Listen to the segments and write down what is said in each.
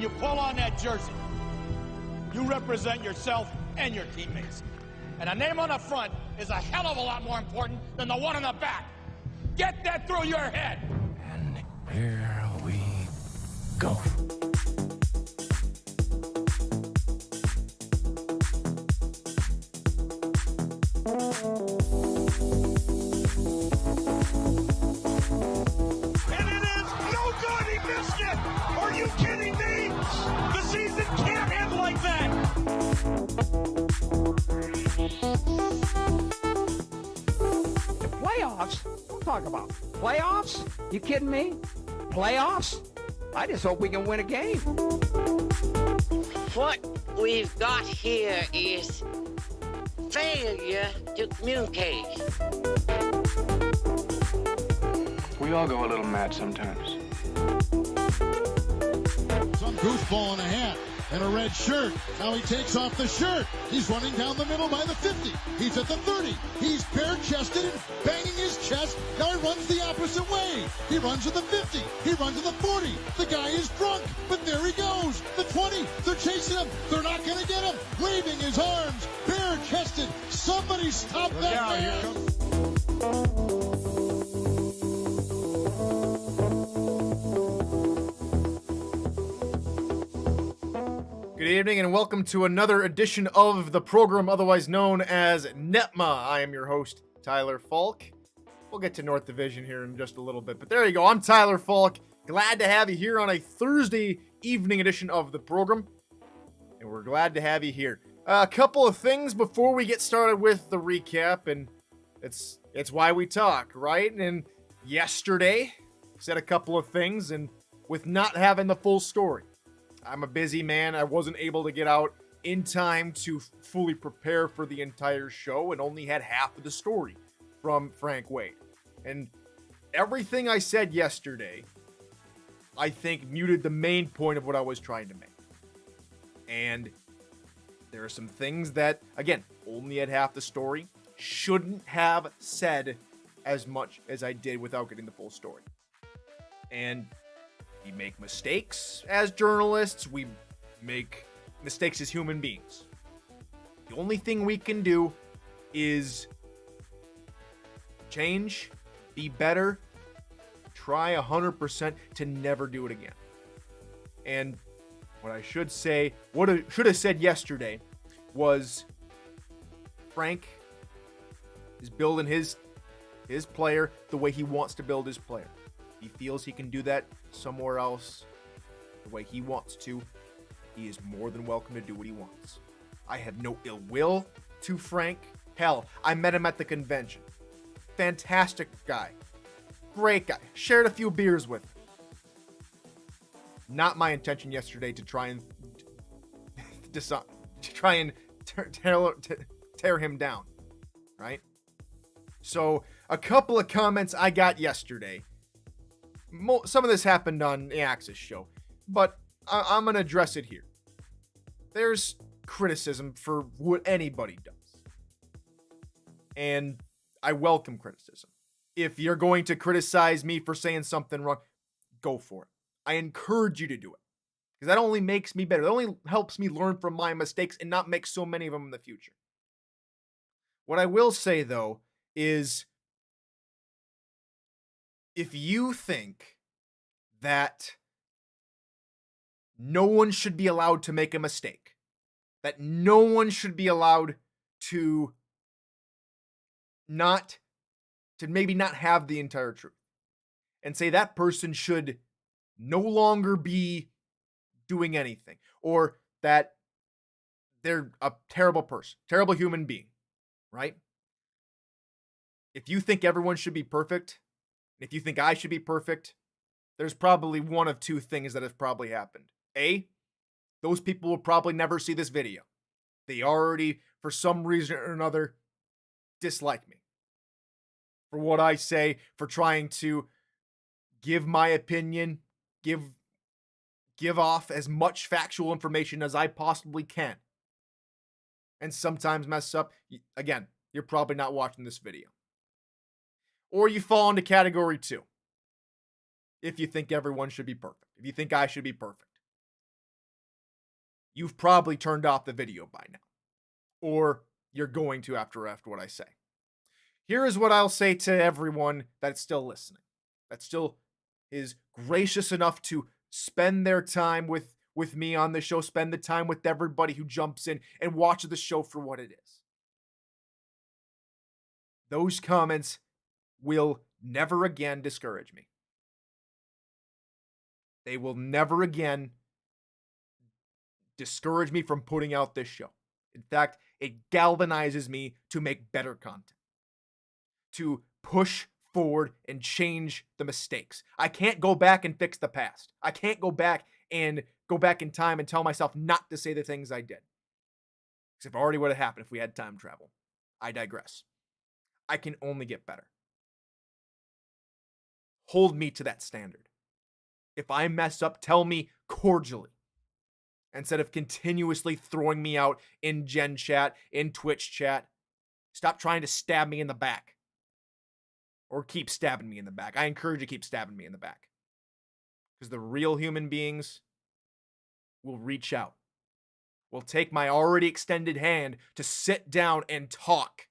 you pull on that jersey, you represent yourself and your teammates. And a name on the front is a hell of a lot more important than the one on the back. Get that through your head. And here we go. And it is no good. He missed it. Are you kidding me? The season can't end like that. Playoffs? Don't talk about playoffs. You kidding me? Playoffs? I just hope we can win a game. What we've got here is failure to communicate. We all go a little mad sometimes. Some goofball in a hat and a red shirt. Now he takes off the shirt. He's running down the middle by the 50. He's at the 30. He's bare-chested and banging his chest. Now he runs the opposite way. He runs to the 50. He runs to the 40. The guy is drunk, but there he goes. The 20. They're chasing him. They're not going to get him. Waving his arms, bare-chested. Somebody stop that man. Good evening and welcome to another edition of the program otherwise known as NETMA. I am your host, Tyler Falk. We'll get to North Division here in just a little bit, but there you go. I'm Tyler Falk. Glad to have you here on a Thursday evening edition of the program, and we're glad to have you here. A couple of things before we get started with the recap, and it's why we talk, right? And yesterday, said a couple of things, and with not having the full story. I'm a busy man. I wasn't able to get out in time to fully prepare for the entire show and only had half of the story from Frank Wade. And everything I said yesterday, I think muted the main point of what I was trying to make. And there are some things that, again, only had half the story, shouldn't have said as much as I did without getting the full story. And we make mistakes as journalists. We make mistakes as human beings. The only thing we can do is change, be better, try 100% to never do it again. And what I should say, what I should have said yesterday was Frank is building his player the way he wants to build his player. He feels he can do that somewhere else the way he wants to. He is more than welcome to do what he wants. I have no ill will to Frank. Hell, I met him at the convention. Fantastic guy. Great guy. Shared a few beers with him. Not my intention yesterday to try and tear him down, right? So, a couple of comments I got yesterday. Some of this happened on the Axis show, but I'm going to address it here. There's criticism for what anybody does. And I welcome criticism. If you're going to criticize me for saying something wrong, go for it. I encourage you to do it. Because that only makes me better. That only helps me learn from my mistakes and not make so many of them in the future. What I will say, though, is if you think that no one should be allowed to make a mistake, that no one should be allowed to maybe not have the entire truth, and say that person should no longer be doing anything, or that they're a terrible person, terrible human being, right? If you think everyone should be perfect, if you think I should be perfect, there's probably one of two things that have probably happened. A, those people will probably never see this video. They already, for some reason or another, dislike me. For what I say, for trying to give my opinion, give off as much factual information as I possibly can. And sometimes mess up. Again, you're probably not watching this video. Or you fall into category 2. If you think everyone should be perfect. If you think I should be perfect. you've probably turned off the video by now. Or you're going to after what I say. Here is what I'll say to everyone that's still listening, that still is gracious enough to spend their time with me on the show, spend the time with everybody who jumps in and watches the show for what it is. Those comments will never again discourage me. They will never again discourage me from putting out this show. In fact, it galvanizes me to make better content, to push forward and change the mistakes. I can't go back and fix the past. I can't go back in time and tell myself not to say the things I did. Because if already would have happened if we had time travel. I digress. I can only get better. Hold me to that standard. If I mess up, tell me cordially, instead of continuously throwing me out in Gen Chat, in Twitch chat. Stop trying to stab me in the back. Or keep stabbing me in the back. I encourage you to keep stabbing me in the back. Because the real human beings will reach out. Will take my already extended hand to sit down and talk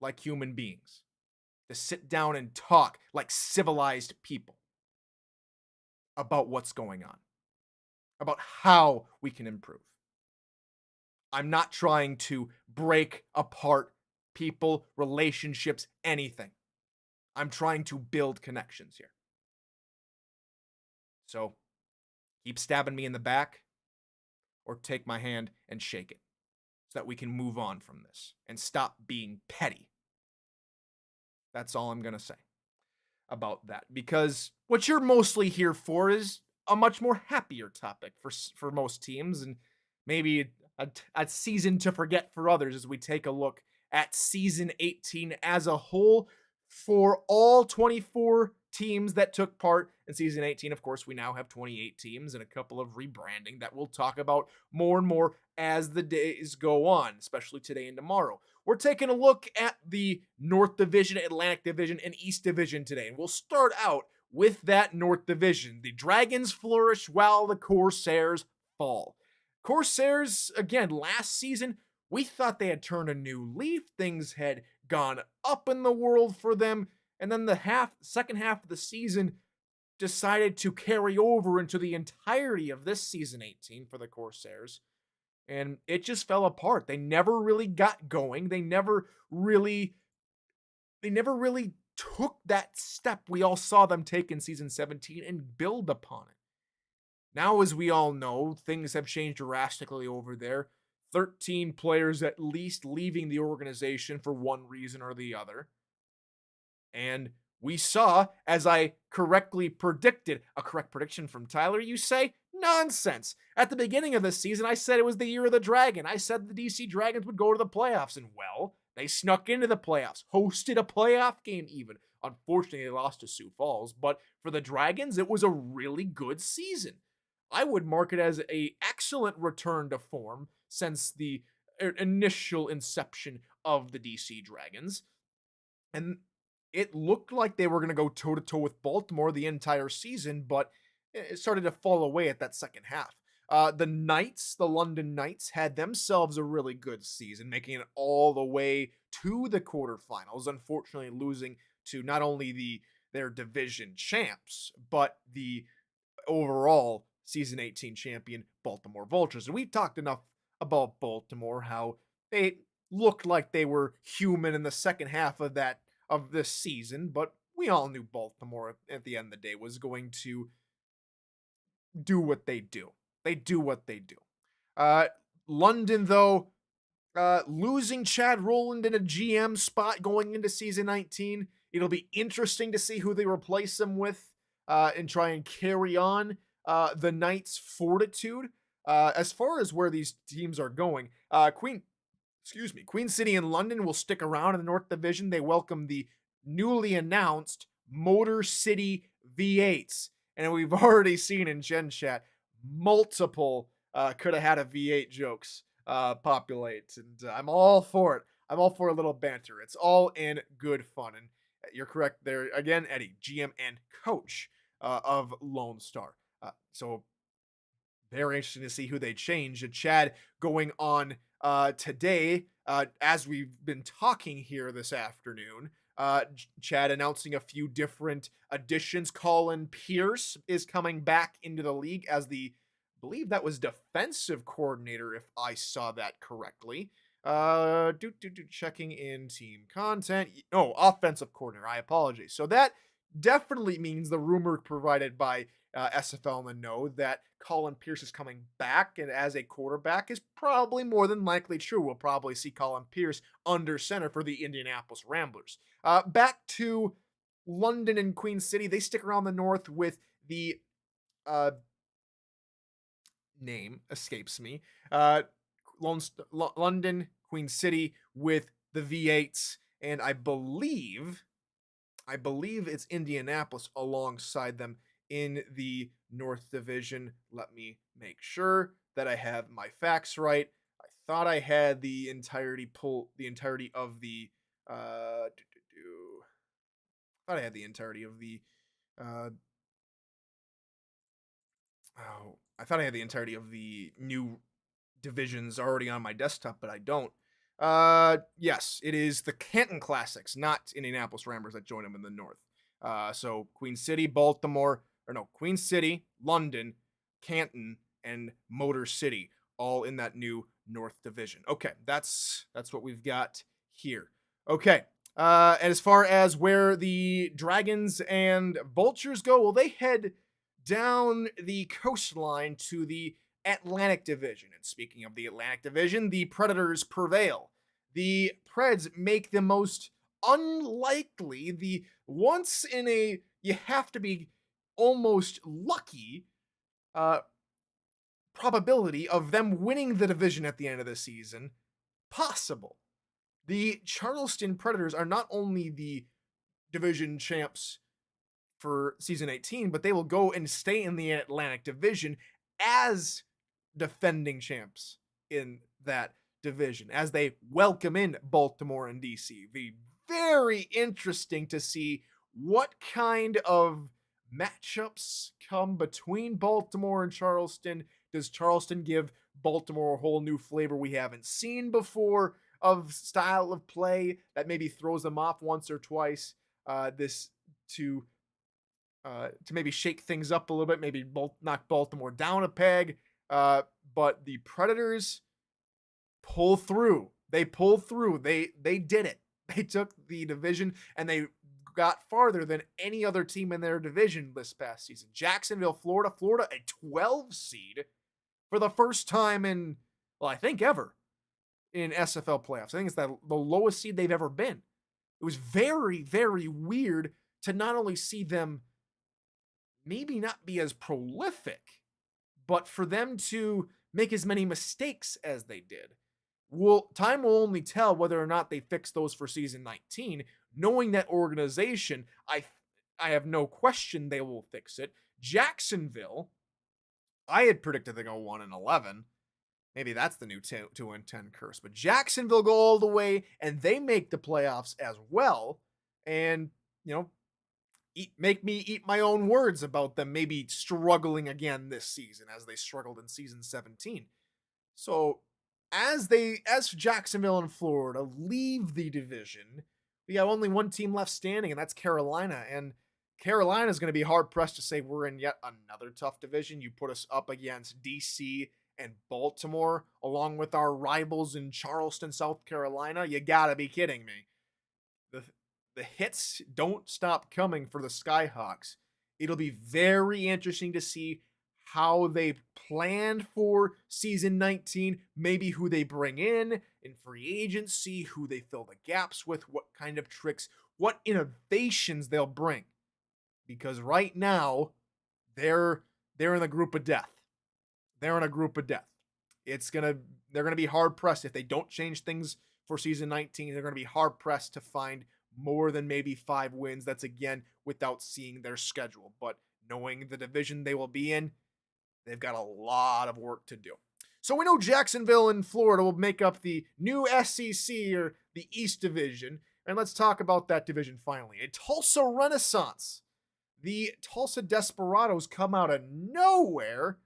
like human beings. To sit down and talk like civilized people about what's going on. About how we can improve. I'm not trying to break apart people, relationships, anything. I'm trying to build connections here. So, keep stabbing me in the back, or take my hand and shake it, so that we can move on from this and stop being petty. That's all I'm going to say about that. Because what you're mostly here for is a much more happier topic for most teams, and maybe a season to forget for others as we take a look at season 18 as a whole for all 24 teams that took part in season 18. Of course, we now have 28 teams and a couple of rebranding that we'll talk about more and more as the days go on, especially today and tomorrow. We're taking a look at the North Division, Atlantic Division, and East Division today, and we'll start out with that North Division. The Dragons flourish while the Corsairs fall. Corsairs, again, last season, we thought they had turned a new leaf. Things had gone up in the world for them. And then the second half of the season decided to carry over into the entirety of this season 18 for the Corsairs. And it just fell apart. They never really got going. They never really took that step we all saw them take in season 17 and build upon it. Now, as we all know, things have changed drastically over there. 13 players at least leaving the organization for one reason or the other. And we saw, as I correctly predicted, a correct prediction from Tyler, you say? Nonsense. At the beginning of this season, I said it was the year of the Dragon. I said the DC Dragons would go to the playoffs, and well, they snuck into the playoffs, hosted a playoff game even. Unfortunately, they lost to Sioux Falls, but for the Dragons, it was a really good season. I would mark it as an excellent return to form since the initial inception of the DC Dragons. And it looked like they were going to go toe-to-toe with Baltimore the entire season, but it started to fall away at that second half. The Knights, the London Knights, had themselves a really good season, making it all the way to the quarterfinals, unfortunately losing to not only their division champs, but the overall season 18 champion Baltimore Vultures. And we've talked enough about Baltimore, how they looked like they were human in the second half of this season, but we all knew Baltimore at the end of the day was going to do what they do. They do what they do. London, though, losing Chad Rowland in a GM spot going into season 19, it'll be interesting to see who they replace him with and try and carry on the Knights' fortitude. As far as where these teams are going, Queen City and London will stick around in the North Division. They welcome the newly announced Motor City V8s. And we've already seen in Gen Chat multiple could have had a V8 jokes populate. And I'm all for it. I'm all for a little banter. It's all in good fun. And you're correct there. Again, Eddie, GM and coach of Lone Star. So very interesting to see who they change. Chad going on today, as we've been talking here this afternoon. Chad announcing a few different additions. Colin Pierce is coming back into the league as I believe that was defensive coordinator, if I saw that correctly. Checking in team content. No, offensive coordinator. I apologize. So that definitely means the rumor provided by SFL in the know that Colin Pierce is coming back and as a quarterback is probably more than likely true. We'll probably see Colin Pierce under center for the Indianapolis Ramblers. Back to London and Queen City. They stick around the north with the name escapes me. London, Queen City with the V8s, and I believe it's Indianapolis alongside them in the North Division. Let me make sure that I have my facts right. I thought I had the entirety of the I thought I had the entirety of the new divisions already on my desktop, but I don't. Yes, it is the Canton Classics, not Indianapolis Ramblers, that join them in the north. So Queen City, Queen City, London, Canton, and Motor City, all in that new North Division. Okay, that's what we've got here. Okay, and as far as where the Dragons and Vultures go, well, they head down the coastline to the Atlantic Division. And speaking of the Atlantic Division, the Predators prevail. The Preds make the most unlikely, the once in a, you have to be almost lucky probability of them winning the division at the end of the season possible. The Charleston Predators are not only the division champs for season 18, but they will go and stay in the Atlantic Division as defending champs in that division as they welcome in Baltimore and DC. Be very interesting to see what kind of matchups come between Baltimore and Charleston. Does Charleston give Baltimore a whole new flavor we haven't seen before of style of play that maybe throws them off once or twice? To maybe shake things up a little bit, maybe knock Baltimore down a peg. But the Predators pull through. They pulled through. They did it. They took the division and they got farther than any other team in their division this past season. Jacksonville, Florida, a 12 seed for the first time in, well, I think ever in SFL playoffs. I think it's the lowest seed they've ever been. It was very, very weird to not only see them maybe not be as prolific, but for them to make as many mistakes as they did. Time will only tell whether or not they fix those for season 19. Knowing that organization, I have no question they will fix it. Jacksonville, I had predicted they go 1-11. Maybe that's the new 2-10 curse. But Jacksonville go all the way, and they make the playoffs as well. And, make me eat my own words about them maybe struggling again this season as they struggled in season 17. So as Jacksonville and Florida leave the division, we have only one team left standing, and that's Carolina. And Carolina is going to be hard pressed to say we're in yet another tough division. You put us up against DC and Baltimore, along with our rivals in Charleston, South Carolina. You gotta be kidding me. The hits don't stop coming for the Skyhawks. It'll be very interesting to see how they planned for season 19, maybe who they bring in free agency, who they fill the gaps with, what kind of tricks, what innovations they'll bring. Because right now, they're in a group of death. They're in a group of death. They're gonna be hard pressed if they don't change things for season 19. They're gonna be hard pressed to find more than maybe 5 wins. That's again without seeing their schedule, but knowing the division they will be in, they've got a lot of work to do. So we know Jacksonville and Florida will make up the new SEC or the East Division, and let's talk about that division finally. A Tulsa Renaissance. The Tulsa Desperados come out of nowhere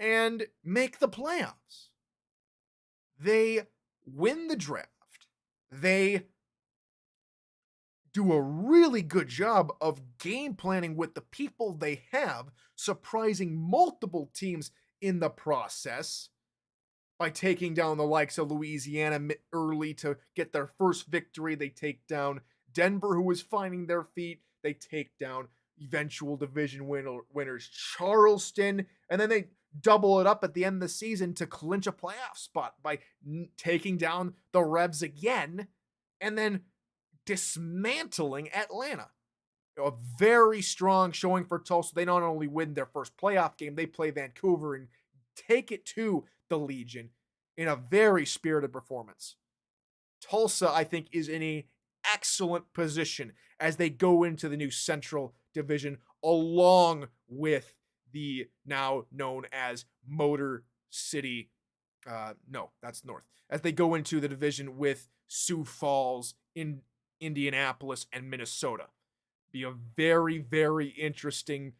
and make the playoffs. They win the draft. They do a really good job of game planning with the people they have, surprising multiple teams in the process by taking down the likes of Louisiana early to get their first victory. They take down Denver, who was finding their feet. They take down eventual division winners Charleston, and then they double it up at the end of the season to clinch a playoff spot by taking down the Revs again, and then dismantling Atlanta. A very strong showing for Tulsa. They not only win their first playoff game, they play Vancouver and take it to the Legion in a very spirited performance. Tulsa, I think, is in an excellent position as they go into the new Central Division, along with the now known as Motor City. No, that's North. As they go into the division with Sioux Falls, in Indianapolis, and Minnesota. Be a very, very interesting.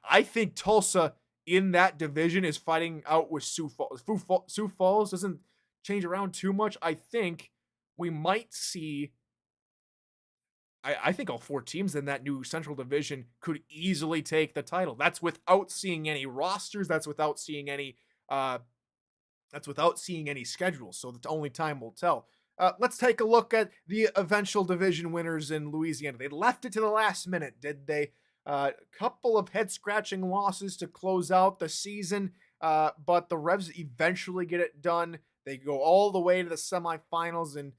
I think Tulsa in that division is fighting out with Sioux Falls. Sioux Falls doesn't change around too much. I think we might see. I think all four teams in that new Central Division could easily take the title. That's without seeing any rosters. That's without seeing any. That's without seeing any schedules. So that only time will tell. Let's take a look at the eventual division winners in Louisiana. They left it to the last minute, did they? A couple of head-scratching losses to close out the season, but the Revs eventually get it done. They go all the way to the semifinals and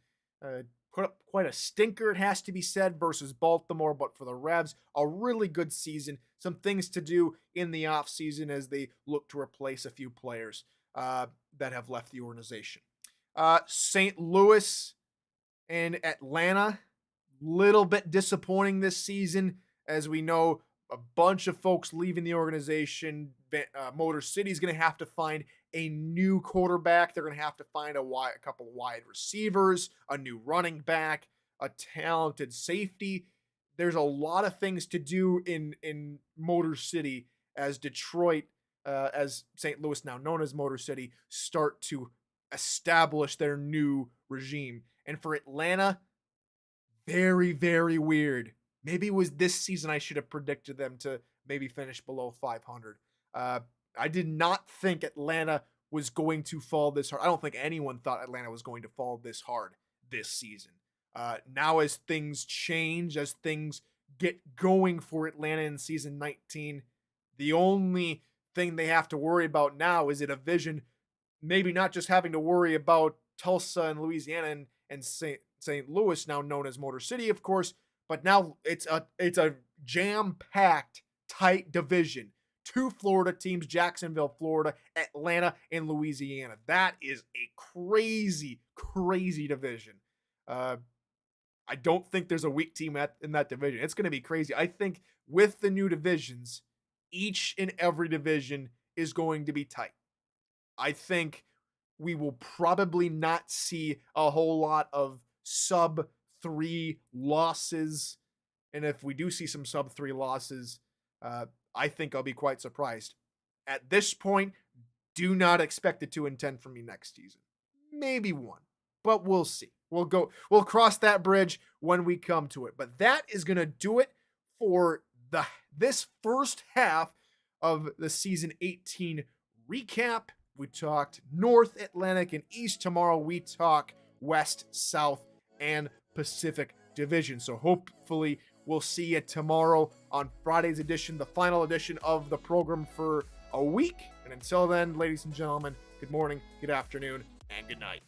put up quite a stinker, it has to be said, versus Baltimore. But for the Revs, a really good season. Some things to do in the offseason as they look to replace a few players that have left the organization. St. Louis and Atlanta, little bit disappointing this season. As we know, a bunch of folks leaving the organization. Motor City is going to have to find a new quarterback. They're going to have to find a couple of wide receivers, a new running back, a talented safety. There's a lot of things to do in Motor City as Detroit, as St. Louis, now known as Motor City, start to establish their new regime. And for Atlanta, very, very weird. Maybe it was this season I should have predicted them to maybe finish below 500. I did not think Atlanta was going to fall this hard. I don't think anyone thought Atlanta was going to fall this hard this season. Now as things change, as things get going for Atlanta in season 19, the only thing they have to worry about now is a division, maybe not just having to worry about Tulsa and Louisiana and St. Louis, now known as Motor City, of course, but now it's a jam-packed, tight division. 2 Florida teams, Jacksonville, Florida, Atlanta, and Louisiana. That is a crazy, crazy division. I don't think there's a weak team in that division. It's going to be crazy. I think with the new divisions, each and every division is going to be tight. I think we will probably not see a whole lot of sub-3 losses. And if we do see some sub-3 losses, I think I'll be quite surprised. At this point, do not expect a 2-10 from me next season. Maybe 1, but we'll see. We'll cross that bridge when we come to it. But that is going to do it for this first half of the season 18 recap. We talked North, Atlantic, and East. Tomorrow we talk West, South, and Pacific Division. So hopefully we'll see you tomorrow on Friday's edition, the final edition of the program for a week. And until then, ladies and gentlemen, good morning, good afternoon, and good night.